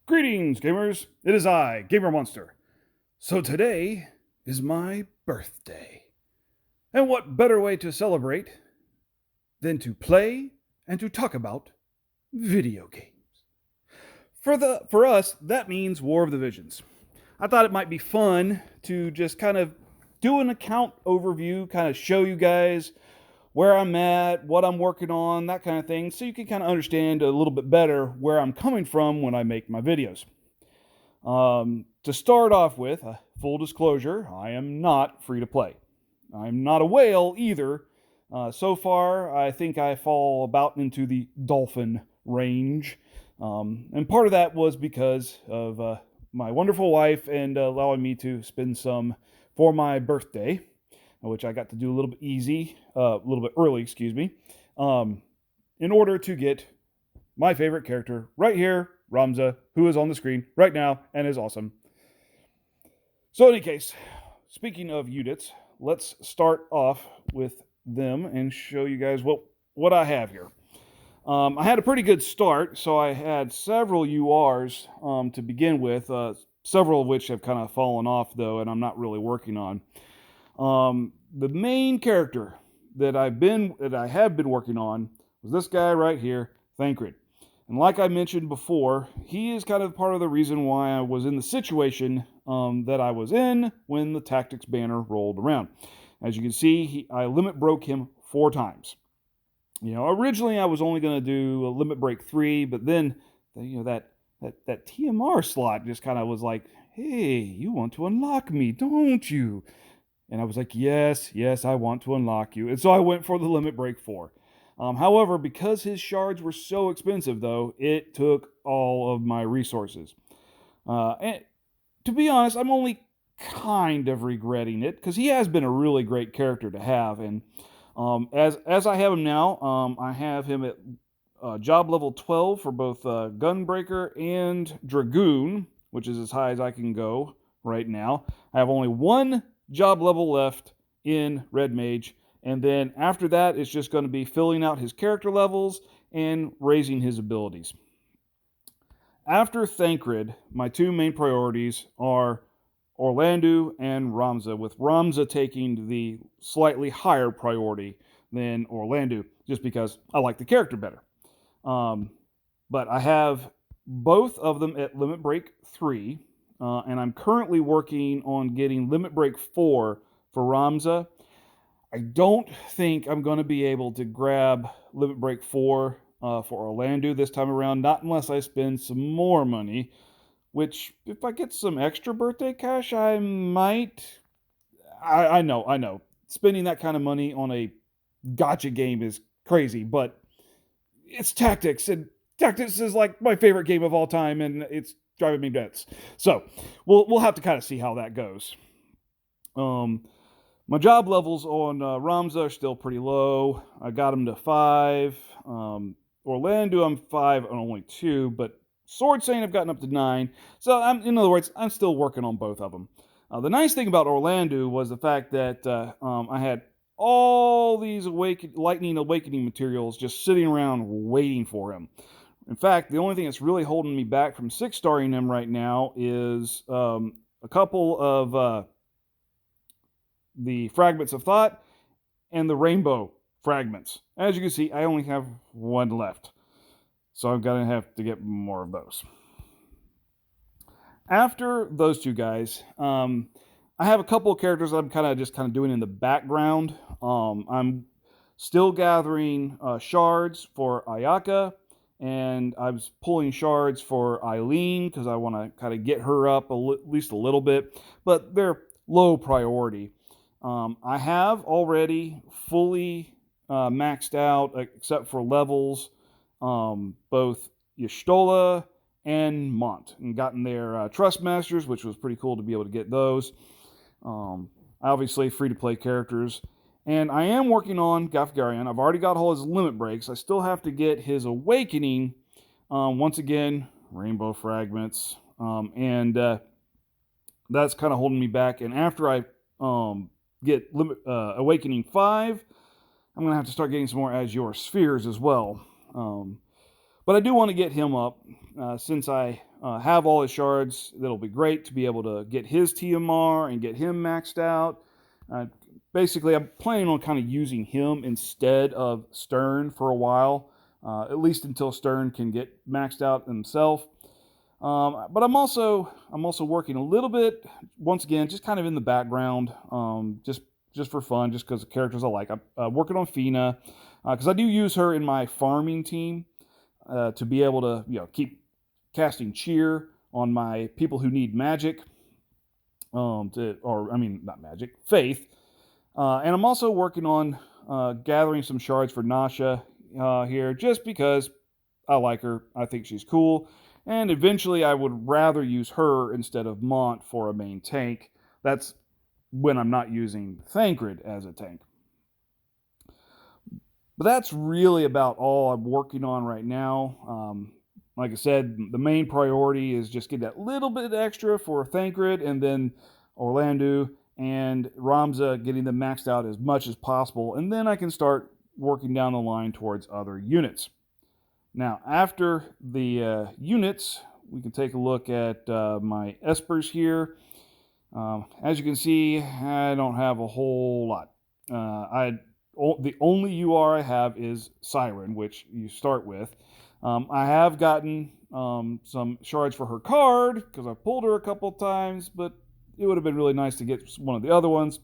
Greetings, gamers! It is I, Gamer Monster. So today is my birthday. And what better way to celebrate than to play and to talk about video games? For us, that means War of the Visions. I thought it might be fun to just kind of do an account overview, kind of show you guys where I'm at, what I'm working on, that kind of thing, so you can kind of understand a little bit better where I'm coming from when I make my videos. To start off with, full disclosure, I am not free to play. I'm not a whale either. So far, I think I fall about into the dolphin range. And part of that was because of my wonderful wife and allowing me to spend some for my birthday, which I got to do a little bit early, excuse me, in order to get my favorite character right here, Ramza, who is on the screen right now and is awesome. So in any case, speaking of units, let's start off with them and show you guys what I have here. I had a pretty good start, so I had several URs to begin with, several of which have kind of fallen off though, and I'm not really working on. The main character that I have been working on was this guy right here, Thancred. And like I mentioned before, he is kind of part of the reason why I was in the situation that I was in when the tactics banner rolled around. As you can see, I limit broke him 4 times. Originally I was only going to do a limit break 3, but then that TMR slot just kind of was like, hey, you want to unlock me, don't you? And I was like, yes, I want to unlock you. And so I went for the limit break 4. However, because his shards were so expensive, though, it took all of my resources. And to be honest, I'm only kind of regretting it, because he has been a really great character to have. And as I have him now, I have him at job level 12 for both Gunbreaker and Dragoon, which is as high as I can go right now. I have only 1 job level left in Red Mage, and then after that it's just going to be filling out his character levels and raising his abilities. After Thancred, my 2 main priorities are Orlandu and Ramza, with Ramza taking the slightly higher priority than Orlandu, just because I like the character better. But I have both of them at Limit Break 3, and I'm currently working on getting Limit Break 4 for Ramza. I don't think I'm going to be able to grab Limit Break 4 for Orlandu this time around, not unless I spend some more money, which, if I get some extra birthday cash, I might. I know. Spending that kind of money on a gotcha game is crazy, but it's tactics, and tactics is like my favorite game of all time, and it's driving me nuts. So we'll have to kind of see how that goes. My job levels on Ramza are still pretty low. I got them to 5. Orlandu, I'm 5 and only 2, but Sword Saint, I've gotten up to 9. So in other words, I'm still working on both of them. The nice thing about Orlandu was the fact that I had all these lightning awakening materials just sitting around waiting for him. In fact, the only thing that's really holding me back from 6-starring him right now is a couple of the Fragments of Thought and the Rainbow Fragments. As you can see, I only have 1 left, so I'm going to have to get more of those. After those 2 guys, I have a couple of characters that I'm kind of doing in the background. I'm still gathering shards for Ayaka, and I was pulling shards for Eileen because I want to kind of get her up at least a little bit, but they're low priority. I have already fully maxed out, except for levels, both Y'shtola and Mont, and gotten their Trust Masters, which was pretty cool to be able to get those. Obviously, free-to-play characters. And I am working on Gafgarian. I've already got all his limit breaks. I still have to get his Awakening. Once again, Rainbow Fragments. And that's kind of holding me back. And after I get Awakening 5, I'm going to have to start getting some more Azure Spheres as well. But I do want to get him up since I have all his shards, that'll be great to be able to get his TMR and get him maxed out. Uh, Basically, I'm planning on kind of using him instead of Stern for a while, at least until Stern can get maxed out himself. But I'm also working a little bit, once again, just kind of in the background, just for fun, just because the characters I like. I'm working on Fina, because I do use her in my farming team, to be able to keep casting cheer on my people who need magic, or I mean not magic, faith. And I'm also working on gathering some shards for Nasha here, just because I like her. I think she's cool. And eventually I would rather use her instead of Mont for a main tank. That's when I'm not using Thancred as a tank. But that's really about all I'm working on right now. Like I said, the main priority is just get that little bit extra for Thancred, and then Orlando and Ramza, getting them maxed out as much as possible. And then I can start working down the line towards other units. Now, after the units, we can take a look at my espers here. As you can see, I don't have a whole lot. The only UR I have is Siren, which you start with. I have gotten some shards for her card, because I pulled her a couple times, but it would have been really nice to get one of the other ones,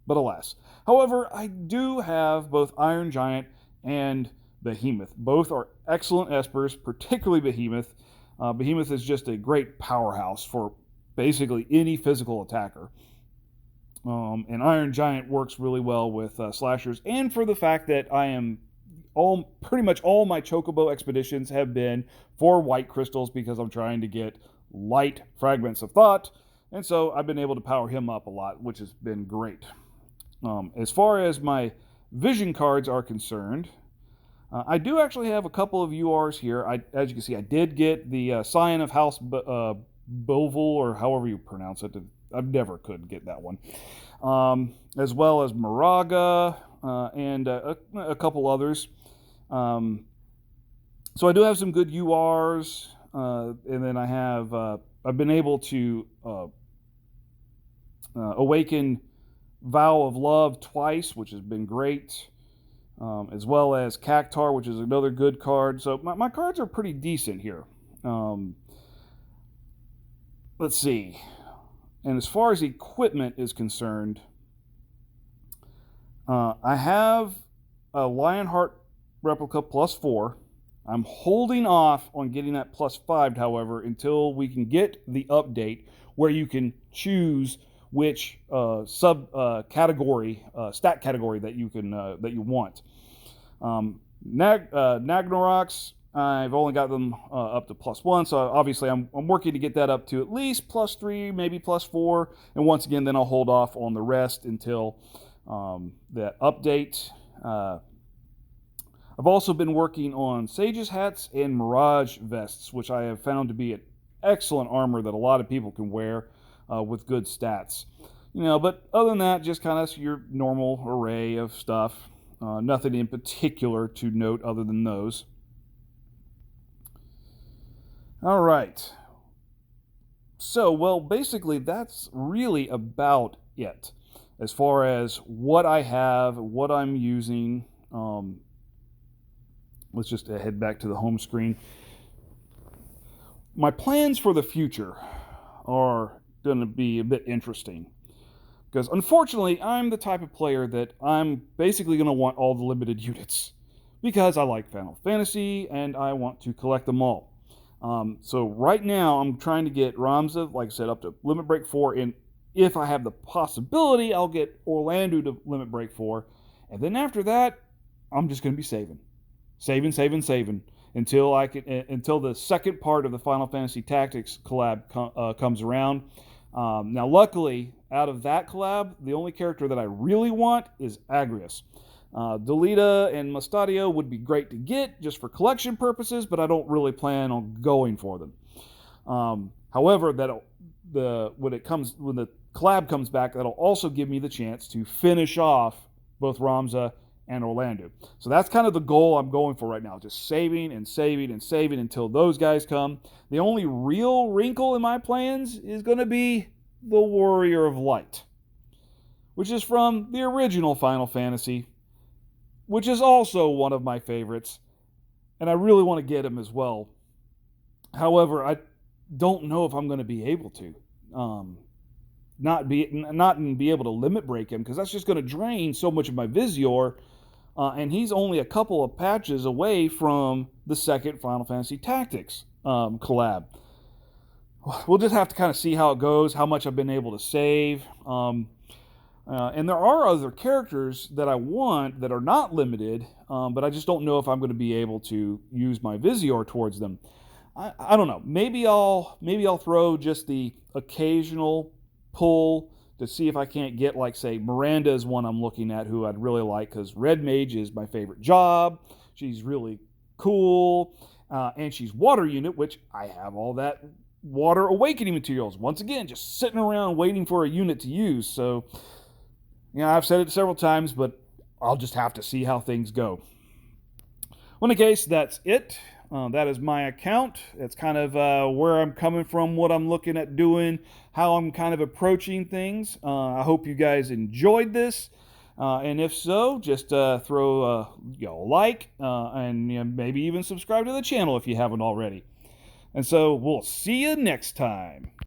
but alas. However, I do have both Iron Giant and Behemoth. Both are excellent espers, particularly Behemoth. Behemoth is just a great powerhouse for basically any physical attacker. And Iron Giant works really well with slashers, and for the fact that pretty much all my Chocobo expeditions have been for white crystals, because I'm trying to get light fragments of thought, and so I've been able to power him up a lot, which has been great. As far as my vision cards are concerned, I do actually have a couple of URs here. As you can see, I did get the Scion of House Boval, or however you pronounce it. I never could get that one. As well as Moraga, and a couple others. So I do have some good URs, and then I've been able to awaken Vow of Love twice, which has been great. As well as Cactar, which is another good card. So my cards are pretty decent here. Let's see. And as far as equipment is concerned, I have a Lionheart replica +4. I'm holding off on getting that +5, however, until we can get the update where you can choose which stat category that you want. Nagnaroks, I've only got them up to +1, so obviously I'm working to get that up to at least +3, maybe +4, and once again, then I'll hold off on the rest until that update. I've also been working on Sage's hats and Mirage vests, which I have found to be an excellent armor that a lot of people can wear with good stats. But other than that, just kind of your normal array of stuff. Nothing in particular to note other than those. All right. So, well, basically, that's really about it as far as what I have, what I'm using. Let's just head back to the home screen. My plans for the future are going to be a bit interesting, because unfortunately, I'm the type of player that I'm basically going to want all the limited units, because I like Final Fantasy and I want to collect them all. So right now, I'm trying to get Ramza, like I said, up to Limit Break 4, and if I have the possibility, I'll get Orlando to Limit Break 4, and then after that, I'm just going to be saving until the second part of the Final Fantasy Tactics collab comes around. Now, luckily, out of that collab, the only character that I really want is Agrias. Delita and Mustadio would be great to get just for collection purposes, but I don't really plan on going for them. However, when the collab comes back, that'll also give me the chance to finish off both Ramza and Orlando. So that's kind of the goal I'm going for right now, just saving and saving and saving until those guys come. The only real wrinkle in my plans is going to be the Warrior of Light, which is from the original Final Fantasy, which is also one of my favorites, and I really want to get him as well. However, I don't know if I'm going to be able to. Not be able to limit break him, because that's just going to drain so much of my Visior, and he's only a couple of patches away from the second Final Fantasy Tactics collab. We'll just have to kind of see how it goes, how much I've been able to save. And there are other characters that I want that are not limited, but I just don't know if I'm going to be able to use my Visior towards them. I don't know. Maybe I'll throw just the occasional pull to see if I can't get, like, say, Miranda is one I'm looking at who I'd really like, because Red Mage is my favorite job. She's really cool, and she's water unit, which I have all that water awakening materials. Once again, just sitting around waiting for a unit to use. So, I've said it several times, but I'll just have to see how things go. Well, in any case, that's it. That is my account. It's kind of where I'm coming from, what I'm looking at doing, how I'm kind of approaching things. I hope you guys enjoyed this. And if so, just throw a like and maybe even subscribe to the channel if you haven't already. And so we'll see you next time.